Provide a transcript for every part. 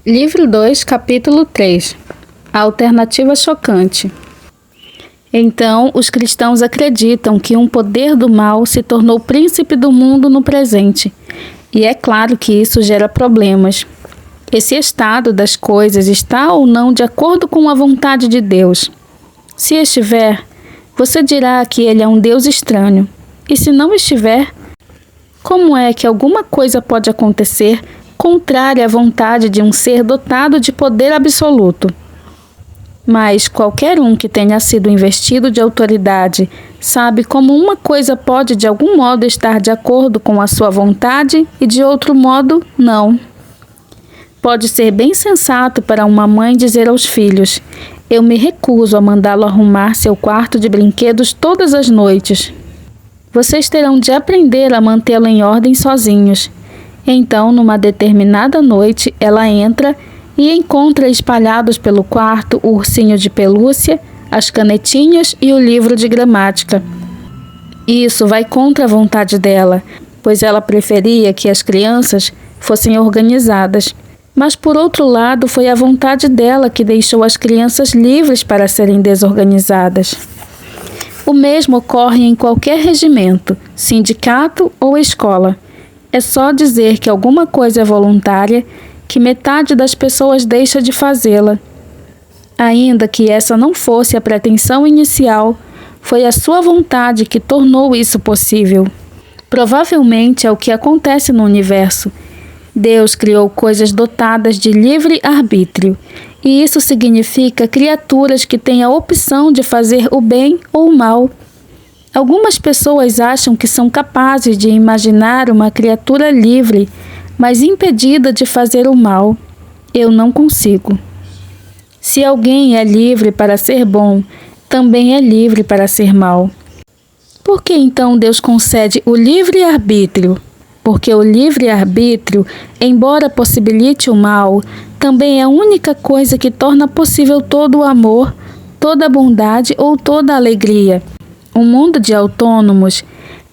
Livro 2, capítulo 3. A alternativa chocante. Então, os cristãos acreditam que um poder do mal se tornou príncipe do mundo no presente. E é claro que isso gera problemas. Esse estado das coisas está ou não de acordo com a vontade de Deus? Se estiver, você dirá que ele é um Deus estranho. E se não estiver, como é que alguma coisa pode acontecer contrária à vontade de um ser dotado de poder absoluto? Mas qualquer um que tenha sido investido de autoridade sabe como uma coisa pode de algum modo estar de acordo com a sua vontade e de outro modo não. Pode ser bem sensato para uma mãe dizer aos filhos: eu me recuso a mandá-lo arrumar seu quarto de brinquedos todas as noites. Vocês terão de aprender a mantê-lo em ordem sozinhos. Então, numa determinada noite, ela entra e encontra espalhados pelo quarto o ursinho de pelúcia, as canetinhas e o livro de gramática. Isso vai contra a vontade dela, pois ela preferia que as crianças fossem organizadas. Mas, por outro lado, foi a vontade dela que deixou as crianças livres para serem desorganizadas. O mesmo ocorre em qualquer regimento, sindicato ou escola. É só dizer que alguma coisa é voluntária que metade das pessoas deixa de fazê-la. Ainda que essa não fosse a pretensão inicial, foi a sua vontade que tornou isso possível. Provavelmente é o que acontece no universo. Deus criou coisas dotadas de livre arbítrio, e isso significa criaturas que têm a opção de fazer o bem ou o mal. Algumas pessoas acham que são capazes de imaginar uma criatura livre, mas impedida de fazer o mal. Eu não consigo. Se alguém é livre para ser bom, também é livre para ser mal. Por que então Deus concede o livre-arbítrio? Porque o livre-arbítrio, embora possibilite o mal, também é a única coisa que torna possível todo o amor, toda a bondade ou toda a alegria. Um mundo de autônomos,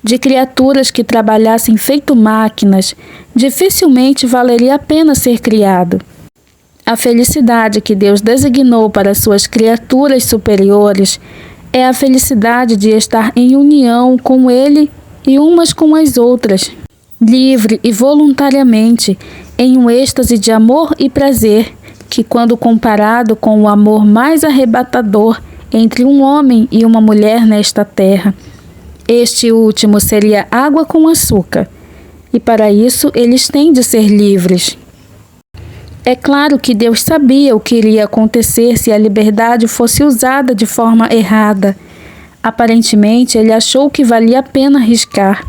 de criaturas que trabalhassem feito máquinas, dificilmente valeria a pena ser criado. A felicidade que Deus designou para suas criaturas superiores é a felicidade de estar em união com Ele e umas com as outras, livre e voluntariamente, em um êxtase de amor e prazer, que quando comparado com o amor mais arrebatador entre um homem e uma mulher nesta terra, este último seria água com açúcar, e para isso eles têm de ser livres. É claro que Deus sabia o que iria acontecer se a liberdade fosse usada de forma errada. Aparentemente, ele achou que valia a pena arriscar.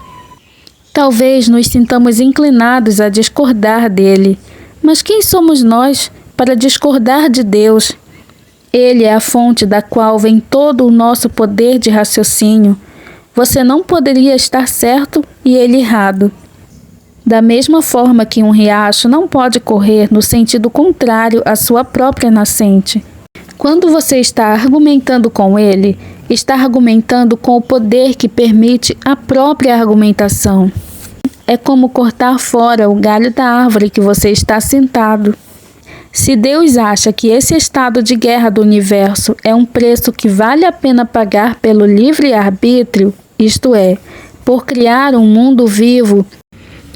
Talvez nos sintamos inclinados a discordar dele, mas quem somos nós para discordar de Deus? Ele é a fonte da qual vem todo o nosso poder de raciocínio. Você não poderia estar certo e ele errado. Da mesma forma que um riacho não pode correr no sentido contrário à sua própria nascente. Quando você está argumentando com ele, está argumentando com o poder que permite a própria argumentação. É como cortar fora o galho da árvore que você está sentado. Se Deus acha que esse estado de guerra do universo é um preço que vale a pena pagar pelo livre-arbítrio, isto é, por criar um mundo vivo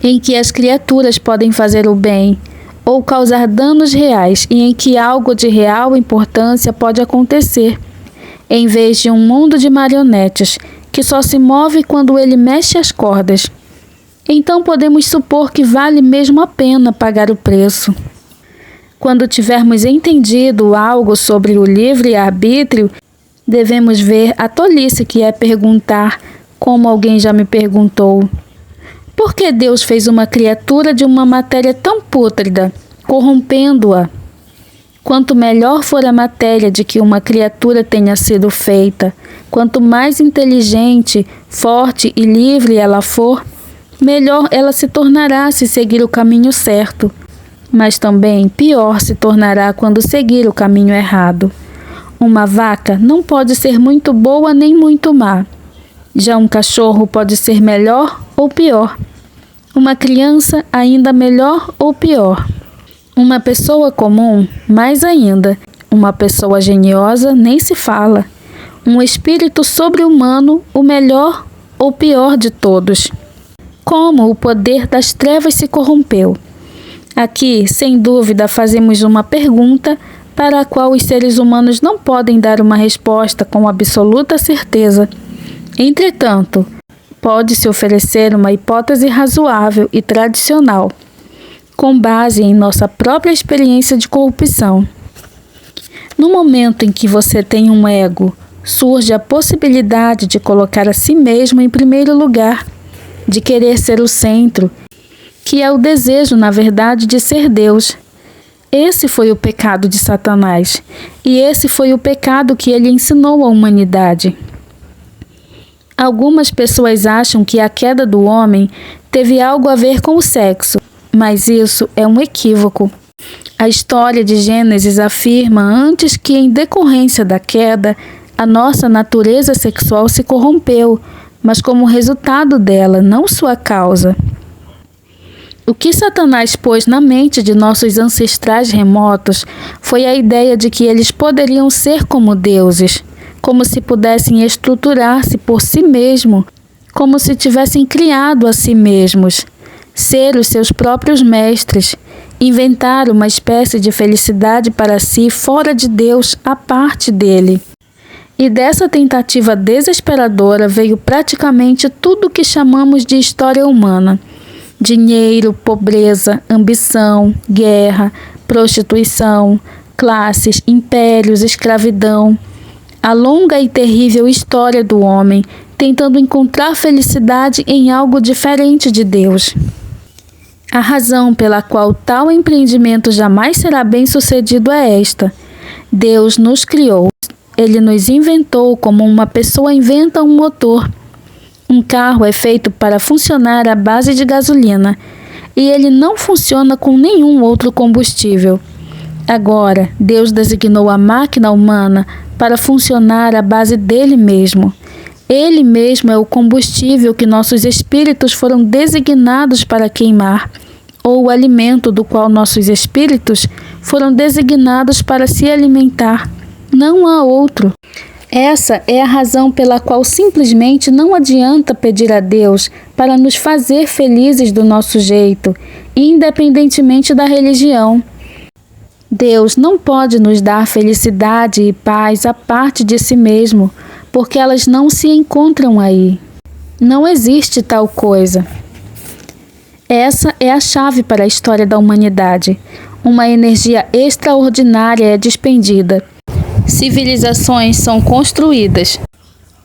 em que as criaturas podem fazer o bem ou causar danos reais e em que algo de real importância pode acontecer, em vez de um mundo de marionetes que só se move quando ele mexe as cordas, então podemos supor que vale mesmo a pena pagar o preço. Quando tivermos entendido algo sobre o livre-arbítrio, devemos ver a tolice que é perguntar, como alguém já me perguntou: por que Deus fez uma criatura de uma matéria tão pútrida, corrompendo-a? Quanto melhor for a matéria de que uma criatura tenha sido feita, quanto mais inteligente, forte e livre ela for, melhor ela se tornará se seguir o caminho certo. Mas também pior se tornará quando seguir o caminho errado. Uma vaca não pode ser muito boa nem muito má. Já um cachorro pode ser melhor ou pior. Uma criança ainda melhor ou pior. Uma pessoa comum, mais ainda. Uma pessoa geniosa, nem se fala. Um espírito sobre-humano, o melhor ou pior de todos. Como o poder das trevas se corrompeu. Aqui, sem dúvida, fazemos uma pergunta para a qual os seres humanos não podem dar uma resposta com absoluta certeza. Entretanto, pode-se oferecer uma hipótese razoável e tradicional, com base em nossa própria experiência de corrupção. No momento em que você tem um ego, surge a possibilidade de colocar a si mesmo em primeiro lugar, de querer ser o centro, que é o desejo, na verdade, de ser Deus. Esse foi o pecado de Satanás, e esse foi o pecado que ele ensinou à humanidade. Algumas pessoas acham que a queda do homem teve algo a ver com o sexo, mas isso é um equívoco. A história de Gênesis afirma antes que, em decorrência da queda, a nossa natureza sexual se corrompeu, mas como resultado dela, não sua causa. O que Satanás pôs na mente de nossos ancestrais remotos foi a ideia de que eles poderiam ser como deuses, como se pudessem estruturar-se por si mesmos, como se tivessem criado a si mesmos, ser os seus próprios mestres, inventar uma espécie de felicidade para si fora de Deus, à parte dele. E dessa tentativa desesperadora veio praticamente tudo o que chamamos de história humana. Dinheiro, pobreza, ambição, guerra, prostituição, classes, impérios, escravidão. A longa e terrível história do homem, tentando encontrar felicidade em algo diferente de Deus. A razão pela qual tal empreendimento jamais será bem-sucedido é esta: Deus nos criou. Ele nos inventou como uma pessoa inventa um motor. Um carro é feito para funcionar à base de gasolina, e ele não funciona com nenhum outro combustível. Agora, Deus designou a máquina humana para funcionar à base dele mesmo. Ele mesmo é o combustível que nossos espíritos foram designados para queimar, ou o alimento do qual nossos espíritos foram designados para se alimentar. Não há outro. Essa é a razão pela qual simplesmente não adianta pedir a Deus para nos fazer felizes do nosso jeito, independentemente da religião. Deus não pode nos dar felicidade e paz à parte de si mesmo, porque elas não se encontram aí. Não existe tal coisa. Essa é a chave para a história da humanidade. Uma energia extraordinária é despendida. Civilizações são construídas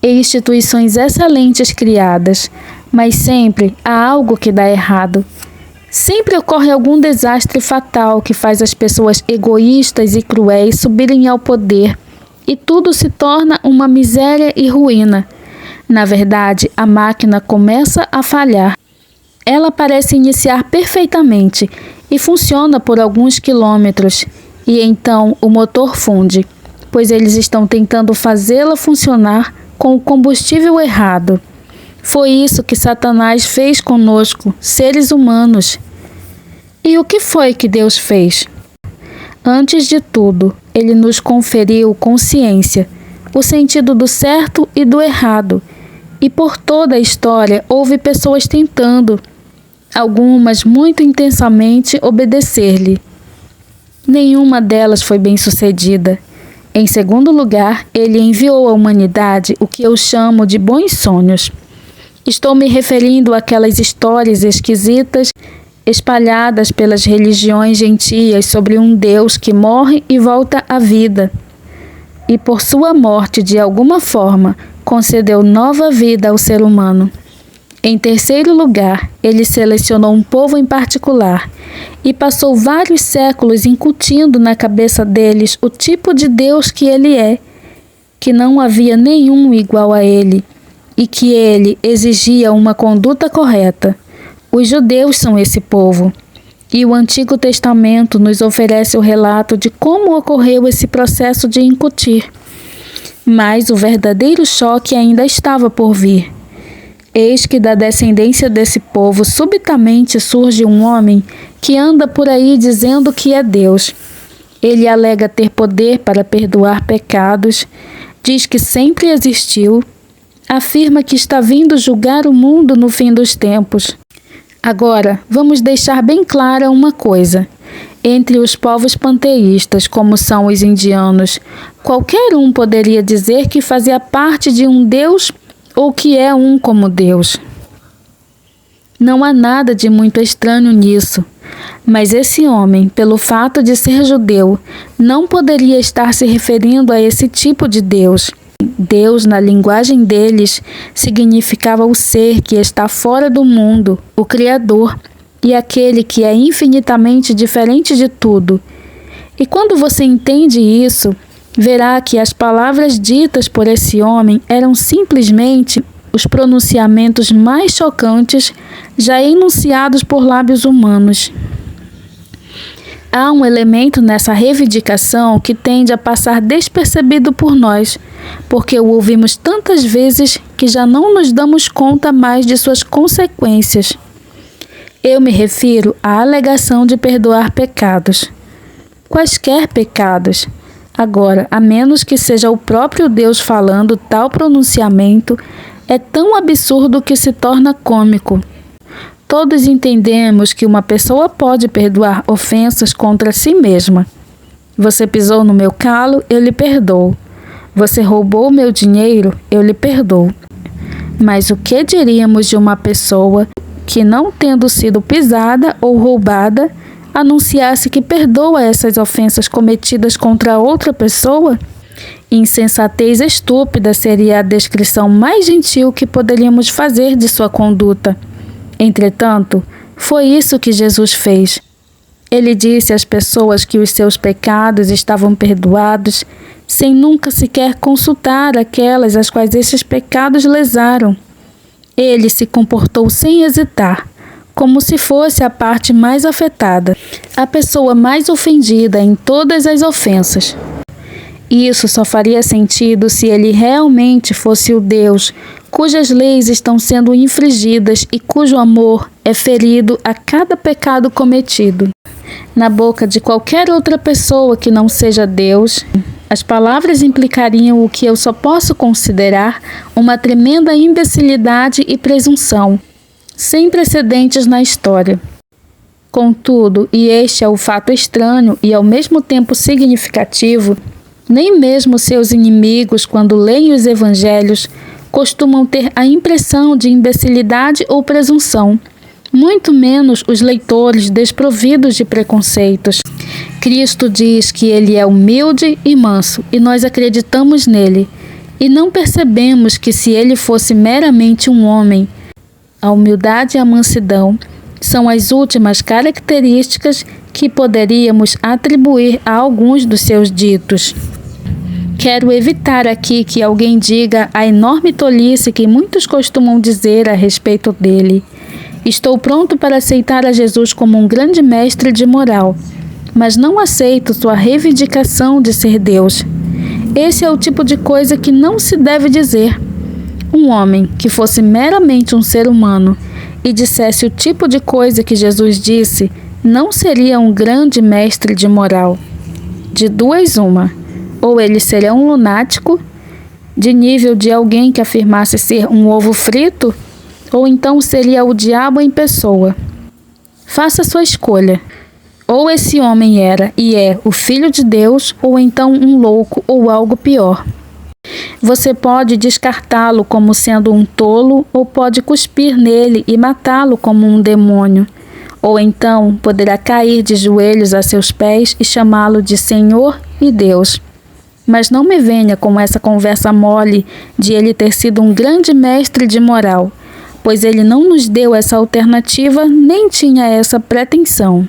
e instituições excelentes criadas, mas sempre há algo que dá errado. Sempre ocorre algum desastre fatal que faz as pessoas egoístas e cruéis subirem ao poder, e tudo se torna uma miséria e ruína. Na verdade, a máquina começa a falhar. Ela parece iniciar perfeitamente e funciona por alguns quilômetros, e então o motor funde, pois eles estão tentando fazê-la funcionar com o combustível errado. Foi isso que Satanás fez conosco, seres humanos. E o que foi que Deus fez? Antes de tudo, ele nos conferiu consciência, o sentido do certo e do errado. E por toda a história houve pessoas tentando, algumas muito intensamente, obedecer-lhe. Nenhuma delas foi bem-sucedida. Em segundo lugar, ele enviou à humanidade o que eu chamo de bons sonhos. Estou me referindo àquelas histórias esquisitas espalhadas pelas religiões gentias sobre um Deus que morre e volta à vida. E por sua morte, de alguma forma, concedeu nova vida ao ser humano. Em terceiro lugar, ele selecionou um povo em particular e passou vários séculos incutindo na cabeça deles o tipo de Deus que ele é, que não havia nenhum igual a ele e que ele exigia uma conduta correta. Os judeus são esse povo, e o Antigo Testamento nos oferece o relato de como ocorreu esse processo de incutir. Mas o verdadeiro choque ainda estava por vir. Eis que da descendência desse povo subitamente surge um homem que anda por aí dizendo que é Deus. Ele alega ter poder para perdoar pecados, diz que sempre existiu, afirma que está vindo julgar o mundo no fim dos tempos. Agora, vamos deixar bem clara uma coisa. Entre os povos panteístas, como são os indianos, qualquer um poderia dizer que fazia parte de um Deus ou que é um como Deus. Não há nada de muito estranho nisso, mas esse homem, pelo fato de ser judeu, não poderia estar se referindo a esse tipo de Deus. Deus, na linguagem deles, significava o ser que está fora do mundo, o Criador, e aquele que é infinitamente diferente de tudo. E quando você entende isso, verá que as palavras ditas por esse homem eram simplesmente os pronunciamentos mais chocantes já enunciados por lábios humanos. Há um elemento nessa reivindicação que tende a passar despercebido por nós, porque o ouvimos tantas vezes que já não nos damos conta mais de suas consequências. Eu me refiro à alegação de perdoar pecados. Quaisquer pecados. Agora, a menos que seja o próprio Deus falando, tal pronunciamento é tão absurdo que se torna cômico. Todos entendemos que uma pessoa pode perdoar ofensas contra si mesma. Você pisou no meu calo, eu lhe perdoo. Você roubou meu dinheiro, eu lhe perdoo. Mas o que diríamos de uma pessoa que, não tendo sido pisada ou roubada, anunciasse que perdoa essas ofensas cometidas contra outra pessoa? Insensatez estúpida seria a descrição mais gentil que poderíamos fazer de sua conduta. Entretanto, foi isso que Jesus fez. Ele disse às pessoas que os seus pecados estavam perdoados, sem nunca sequer consultar aquelas às quais esses pecados lesaram. Ele se comportou sem hesitar, como se fosse a parte mais afetada, a pessoa mais ofendida em todas as ofensas. Isso só faria sentido se ele realmente fosse o Deus cujas leis estão sendo infringidas e cujo amor é ferido a cada pecado cometido. Na boca de qualquer outra pessoa que não seja Deus, as palavras implicariam o que eu só posso considerar uma tremenda imbecilidade e presunção, sem precedentes na história. Contudo, e este é o fato estranho e ao mesmo tempo significativo, nem mesmo seus inimigos, quando leem os evangelhos, costumam ter a impressão de imbecilidade ou presunção, muito menos os leitores desprovidos de preconceitos. Cristo diz que ele é humilde e manso, e nós acreditamos nele, e não percebemos que se ele fosse meramente um homem, a humildade e a mansidão são as últimas características que poderíamos atribuir a alguns dos seus ditos. Quero evitar aqui que alguém diga a enorme tolice que muitos costumam dizer a respeito dele. Estou pronto para aceitar a Jesus como um grande mestre de moral, mas não aceito sua reivindicação de ser Deus. Esse é o tipo de coisa que não se deve dizer. Um homem que fosse meramente um ser humano e dissesse o tipo de coisa que Jesus disse, não seria um grande mestre de moral. De duas uma. Ou ele seria um lunático, de nível de alguém que afirmasse ser um ovo frito, ou então seria o diabo em pessoa. Faça sua escolha. Ou esse homem era e é o Filho de Deus, ou então um louco ou algo pior. Você pode descartá-lo como sendo um tolo, ou pode cuspir nele e matá-lo como um demônio. Ou então poderá cair de joelhos a seus pés e chamá-lo de Senhor e Deus. Mas não me venha com essa conversa mole de ele ter sido um grande mestre de moral, pois ele não nos deu essa alternativa nem tinha essa pretensão.